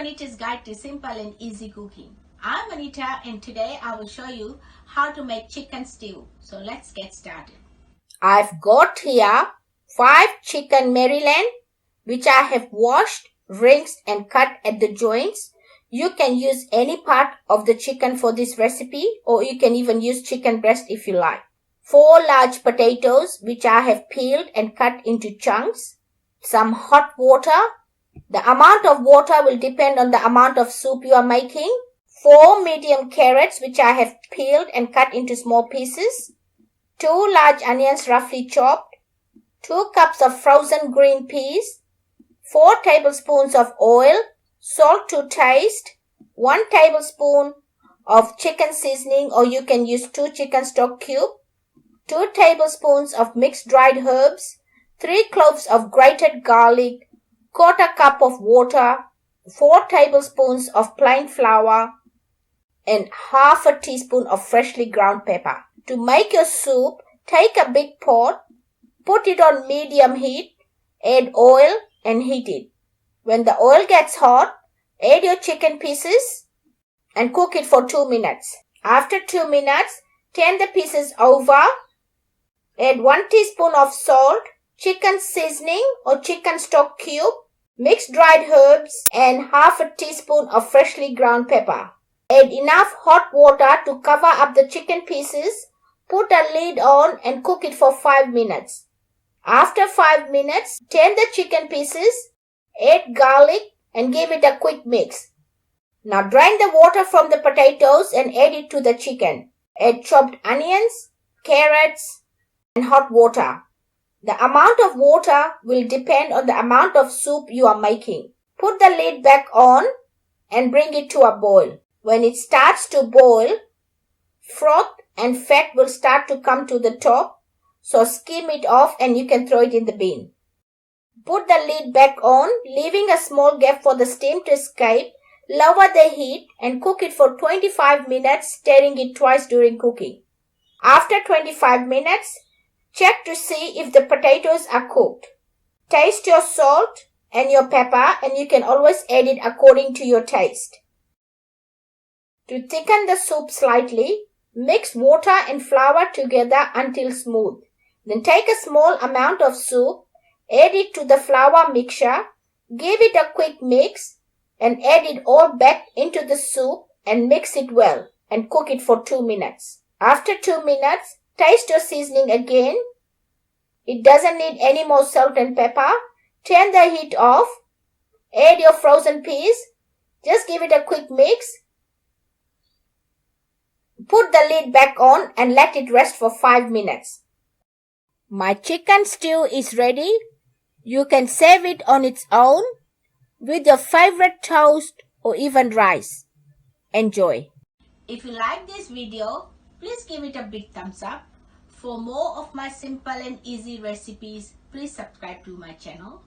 Anita's Guide to Simple and Easy Cooking. I'm Anita and today I will show you how to make chicken stew. So let's get started. I've got here 5 chicken Maryland which I have washed, rinsed and cut at the joints. You can use any part of the chicken for this recipe, or you can even use chicken breast if you like. 4 large potatoes which I have peeled and cut into chunks. Some hot water. The amount of water will depend on the amount of soup you are making. 4 medium carrots which I have peeled and cut into small pieces. 2 large onions roughly chopped. 2 cups of frozen green peas. 4 tablespoons of oil. Salt to taste. 1 tablespoon of chicken seasoning, or you can use 2 chicken stock cubes. 2 tablespoons of mixed dried herbs. 3 cloves of grated garlic. 1/4 cup of water, 4 tablespoons of plain flour, and half a teaspoon of freshly ground pepper. To make your soup, take a big pot, put it on medium heat, add oil and heat it. When the oil gets hot, add your chicken pieces and cook it for 2 minutes. After 2 minutes, turn the pieces over, add 1 teaspoon of salt, chicken seasoning or chicken stock cube, mixed dried herbs and half a teaspoon of freshly ground pepper. Add enough hot water to cover up the chicken pieces, put a lid on and cook it for 5 minutes. After 5 minutes, turn the chicken pieces, add garlic and give it a quick mix. Now drain the water from the potatoes and add it to the chicken. Add chopped onions, carrots and hot water. The amount of water will depend on the amount of soup you are making. Put the lid back on and bring it to a boil. When it starts to boil, froth and fat will start to come to the top, so skim it off and you can throw it in the bin. Put the lid back on, leaving a small gap for the steam to escape. Lower the heat and cook it for 25 minutes, stirring it twice during cooking. After 25 minutes, check to see if the potatoes are cooked. Taste your salt and your pepper, and you can always add it according to your taste. To thicken the soup slightly, mix water and flour together until smooth. Then take a small amount of soup, add it to the flour mixture, give it a quick mix, and add it all back into the soup and mix it well and cook it for 2 minutes. After 2 minutes, taste your seasoning again. It doesn't need any more salt and pepper. Turn the heat off. Add your frozen peas. Just give it a quick mix. Put the lid back on and let it rest for 5 minutes. My chicken stew is ready. You can serve it on its own with your favorite toast or even rice. Enjoy. If you like this video, please give it a big thumbs up. For more of my simple and easy recipes, please subscribe to my channel.